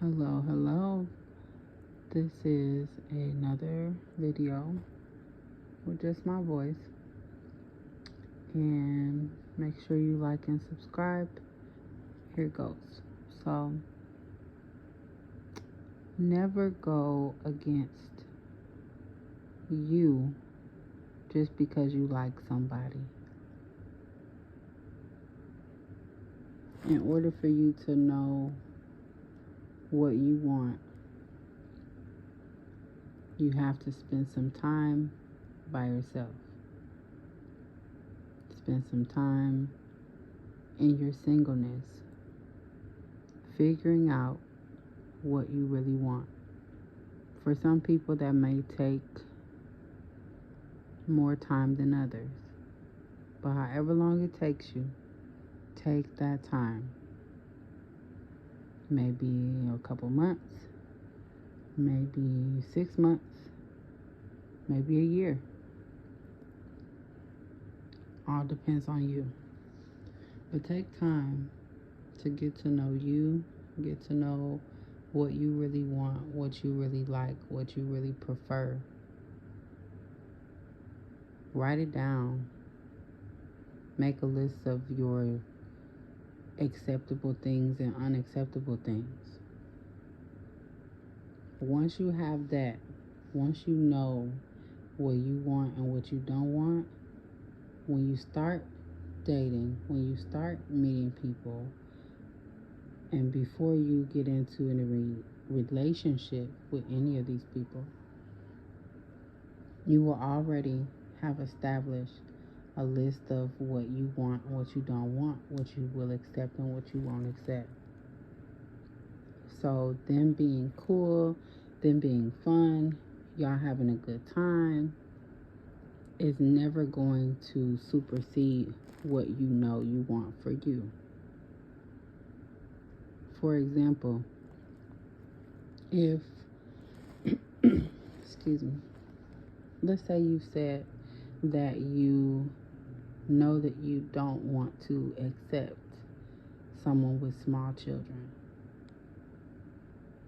Hello. This is another video with just my voice. And make sure you like and subscribe. Here goes. So, never go against you just because you like somebody. In order for you to know what you want, you have to spend some time by yourself. Spend some time in your singleness, figuring out what you really want. For some people, that may take more time than others. But however long it takes you, take that time. Maybe a couple months, maybe 6 months, maybe a year. All depends on you. But take time to get to know you, get to know what you really want, what you really like, what you really prefer. Write it down. Make a list of your acceptable things and unacceptable things. Once you have that, once you know what you want and what you don't want, when you start dating, when you start meeting people, and before you get into a relationship with any of these people, you will already have established a list of what you want, what you don't want, what you will accept and what you won't accept. So them being cool, them being fun, y'all having a good time is never going to supersede what you know you want for you. For example, if excuse me, let's say you said that you know that you don't want to accept someone with small children,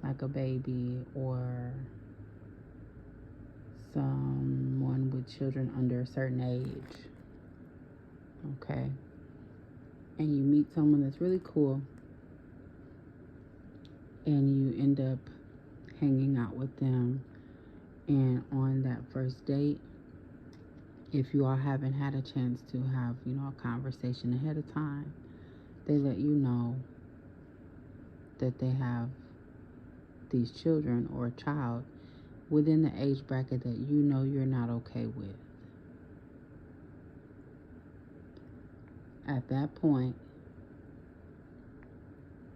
like a baby or someone with children under a certain age, okay? And you meet someone that's really cool and you end up hanging out with them, and on that first date, if you all haven't had a chance to have, a conversation ahead of time, they let you know that they have these children or a child within the age bracket that you know you're not okay with. At that point,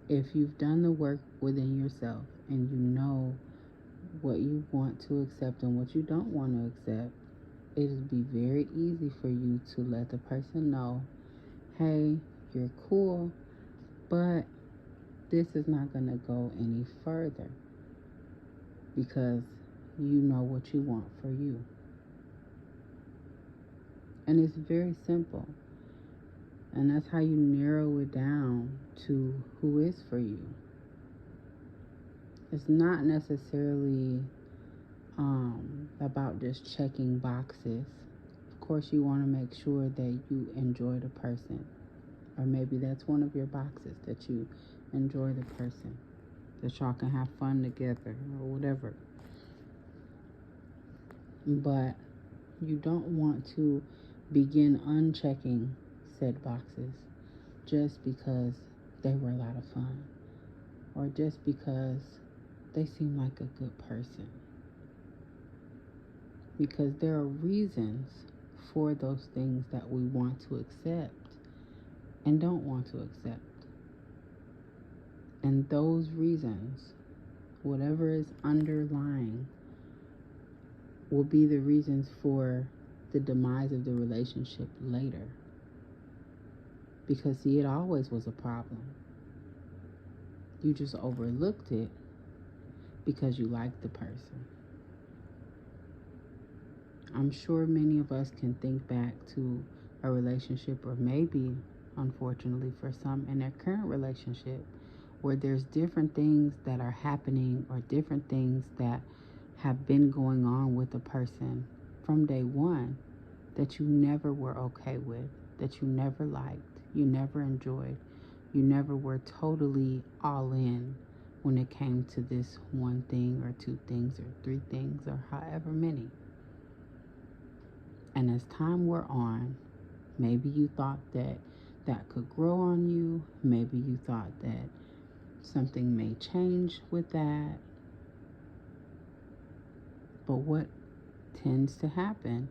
if you've done the work within yourself and you know what you want to accept and what you don't want to accept, it'll be very easy for you to let the person know, hey, you're cool, but this is not going to go any further because you know what you want for you. And it's very simple. And that's how you narrow it down to who is for you. It's not necessarily about just checking boxes. Of course, you want to make sure that you enjoy the person. Or maybe that's one of your boxes, that you enjoy the person, that y'all can have fun together or whatever. But you don't want to begin unchecking said boxes just because they were a lot of fun or just because they seem like a good person. Because there are reasons for those things that we want to accept and don't want to accept. And those reasons, whatever is underlying, will be the reasons for the demise of the relationship later. Because, see, it always was a problem. You just overlooked it because you liked the person. I'm sure many of us can think back to a relationship, or maybe, unfortunately for some, in their current relationship, where there's different things that are happening or different things that have been going on with a person from day one that you never were okay with, that you never liked, you never enjoyed, you never were totally all in when it came to this one thing or two things or three things or however many. And as time wore on, maybe you thought that that could grow on you. Maybe you thought that something may change with that. But what tends to happen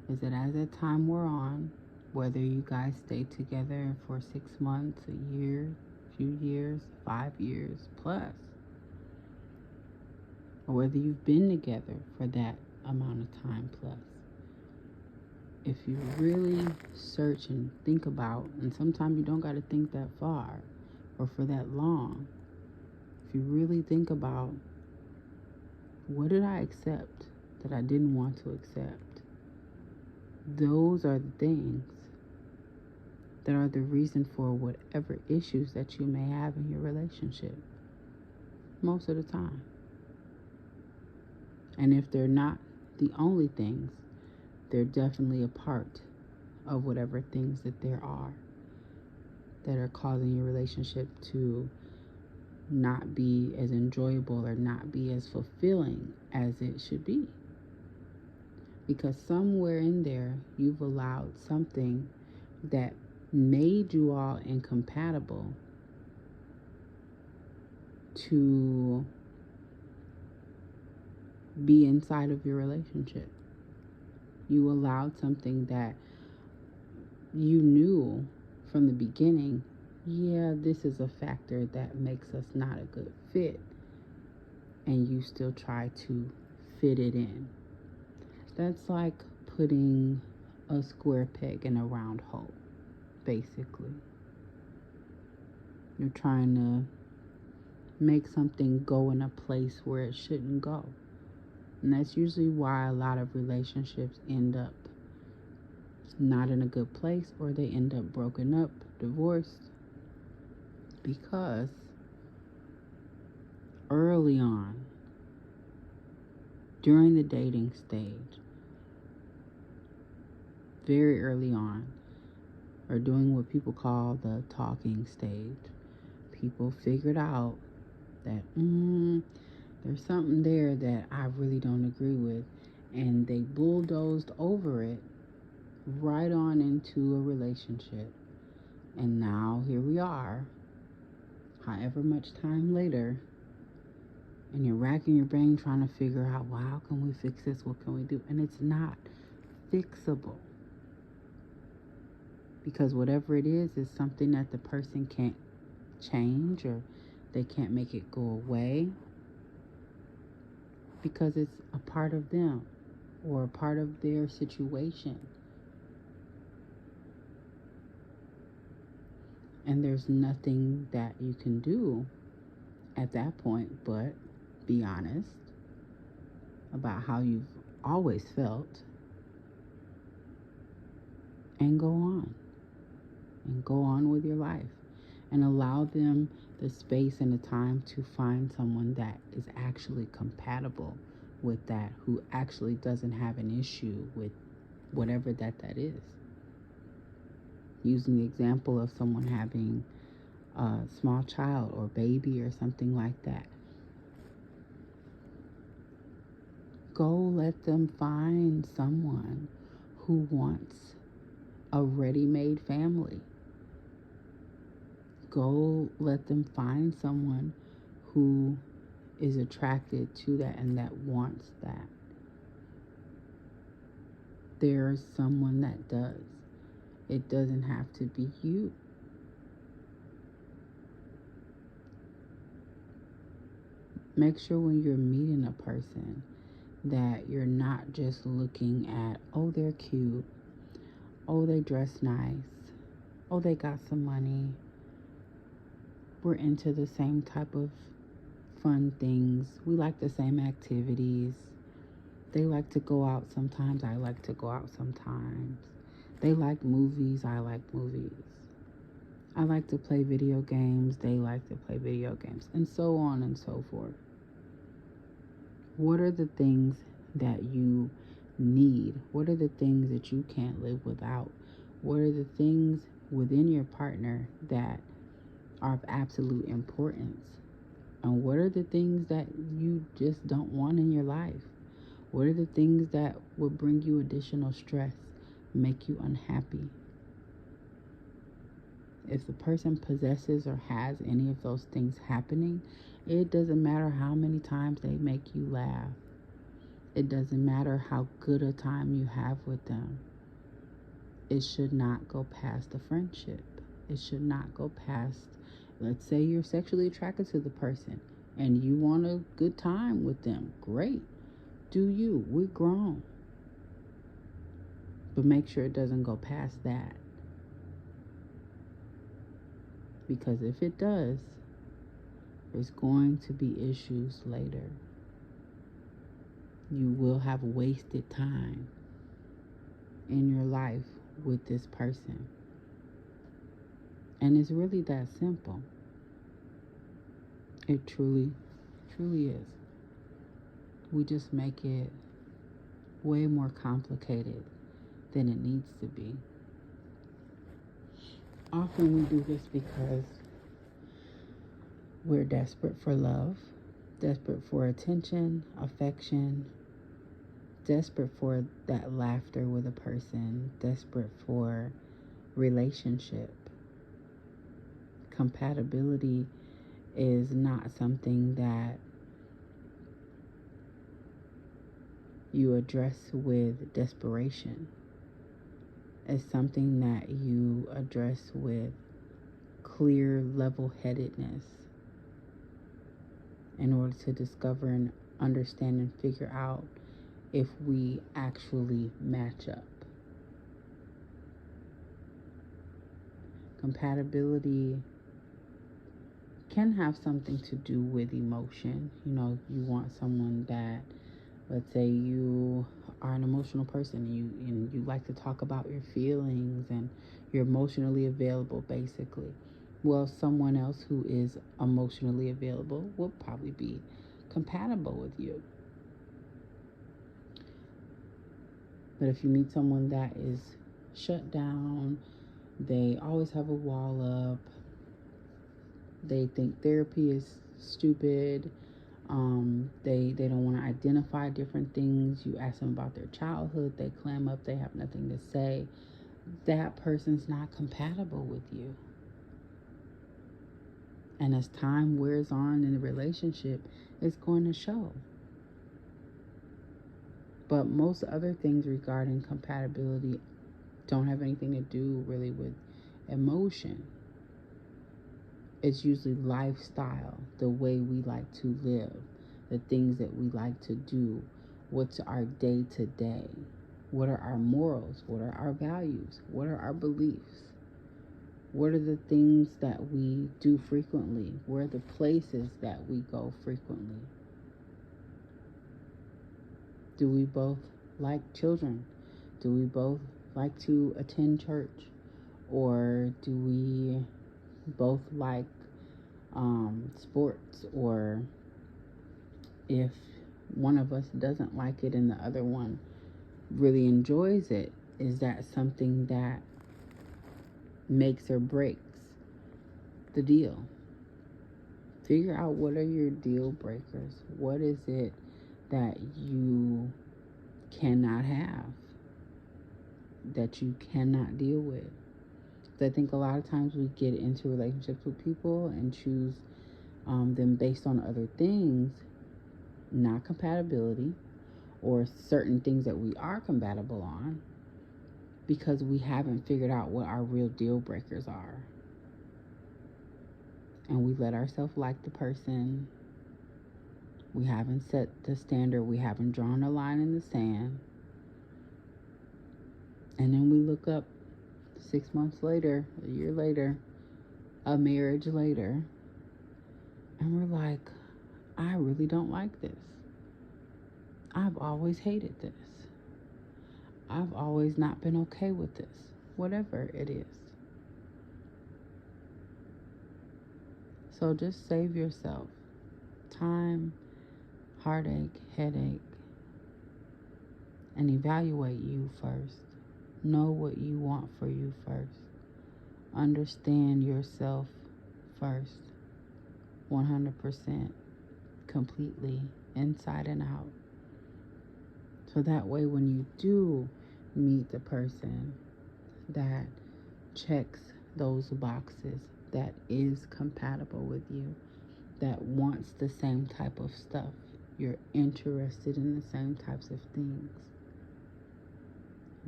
is that as that time wore on, whether you guys stayed together for 6 months, a year, few years, 5 years plus, or whether you've been together for that amount of time plus, if you really search and think about, and sometimes you don't got to think that far or for that long, if you really think about, what did I accept that I didn't want to accept? Those are the things that are the reason for whatever issues that you may have in your relationship, most of the time. And if they're not the only things, they're definitely a part of whatever things that there are that are causing your relationship to not be as enjoyable or not be as fulfilling as it should be. Because somewhere in there, you've allowed something that made you all incompatible to be inside of your relationship. You allowed something that you knew from the beginning, yeah, this is a factor that makes us not a good fit, and you still try to fit it in. That's like putting a square peg in a round hole, basically. You're trying to make something go in a place where it shouldn't go. And that's usually why a lot of relationships end up not in a good place, or they end up broken up, divorced, because early on, during the dating stage, very early on, or doing what people call the talking stage, people figured out that there's something there that I really don't agree with, and they bulldozed over it right on into a relationship. And now here we are, however much time later, and you're racking your brain trying to figure out, well, how can we fix this? What can we do? And it's not fixable, because whatever it is something that the person can't change, or they can't make it go away, because it's a part of them or a part of their situation. And there's nothing that you can do at that point but be honest about how you've always felt and go on. And go on with your life. And allow them the space and the time to find someone that is actually compatible with that, who actually doesn't have an issue with whatever that is. Using the example of someone having a small child or baby or something like that. Go let them find someone who wants a ready-made family. Go let them find someone who is attracted to that and that wants that. There's someone that does. It doesn't have to be you. Make sure when you're meeting a person that you're not just looking at, oh, they're cute, oh, they dress nice, oh, they got some money, we're into the same type of fun things, we like the same activities, they like to go out sometimes, I like to go out sometimes, they like movies, I like movies. I like to play video games. They like to play video games, and so on and so forth. What are the things that you need? What are the things that you can't live without? What are the things within your partner that are of absolute importance? And what are the things that you just don't want in your life? What are the things that will bring you additional stress, make you unhappy? If the person possesses or has any of those things happening, it doesn't matter how many times they make you laugh. It doesn't matter how good a time you have with them. It should not go past the friendship. It should not go past, let's say you're sexually attracted to the person and you want a good time with them. Great. Do you. We're grown. But make sure it doesn't go past that. Because if it does, there's going to be issues later. You will have wasted time in your life with this person. And it's really that simple. It truly, truly is. We just make it way more complicated than it needs to be. Often we do this because we're desperate for love, desperate for attention, affection, desperate for that laughter with a person, desperate for relationship. Compatibility is not something that you address with desperation. It's something that you address with clear level-headedness in order to discover and understand and figure out if we actually match up. Compatibility can have something to do with emotion. You know, you want someone that, let's say you are an emotional person and you like to talk about your feelings and you're emotionally available, basically. Well, someone else who is emotionally available will probably be compatible with you. But if you meet someone that is shut down, they always have a wall up, they think therapy is stupid, they don't want to identify different things. You ask them about their childhood, they clam up, they have nothing to say. That person's not compatible with you. And as time wears on in the relationship, it's going to show. But most other things regarding compatibility don't have anything to do really with emotion. It's usually lifestyle, the way we like to live, the things that we like to do, what's our day to day, what are our morals, what are our values, what are our beliefs, what are the things that we do frequently, where are the places that we go frequently. Do we both like children? Do we both like to attend church? Or do we both like sports? Or if one of us doesn't like it and the other one really enjoys it, is that something that makes or breaks the deal? Figure out what are your deal breakers. What is it that you cannot have, that you cannot deal with? I think a lot of times we get into relationships with people and choose them based on other things, not compatibility, or certain things that we are compatible on, because we haven't figured out what our real deal breakers are. And we let ourselves like the person. We haven't set the standard. We haven't drawn a line in the sand. And then we look up 6 months later, a year later, a marriage later, and we're like, I really don't like this. I've always hated this. I've always not been okay with this. Whatever it is. So just save yourself time, heartache, headache, and evaluate you first. Know what you want for you first. Understand yourself first, 100%, completely, inside and out. So that way, when you do meet the person that checks those boxes, that is compatible with you, that wants the same type of stuff, you're interested in the same types of things,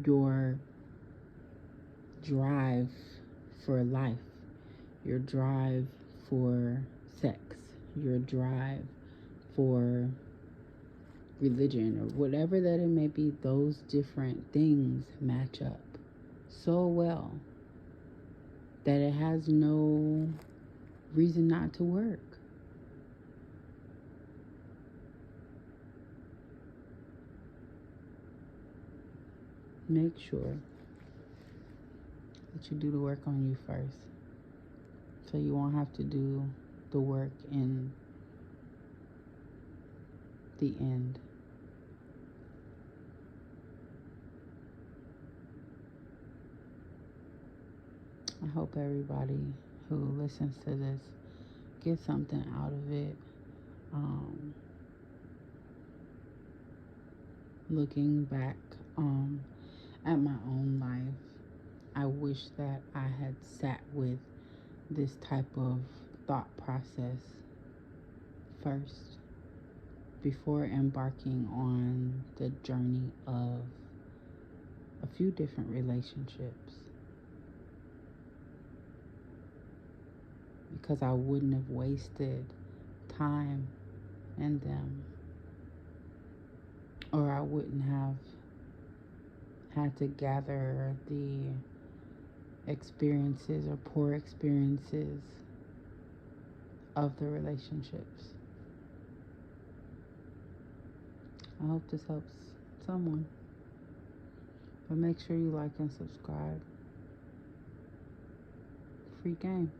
your drive for life, your drive for sex, your drive for religion, or whatever that it may be, those different things match up so well that it has no reason not to work. Make sure that you do the work on you first, so you won't have to do the work in the end. I hope everybody who listens to this gets something out of it. Looking back at my own life, I wish that I had sat with this type of thought process first before embarking on the journey of a few different relationships, because I wouldn't have wasted time in them, or I wouldn't have had to gather the experiences or poor experiences of the relationships. I hope this helps someone. But make sure you like and subscribe. Free game.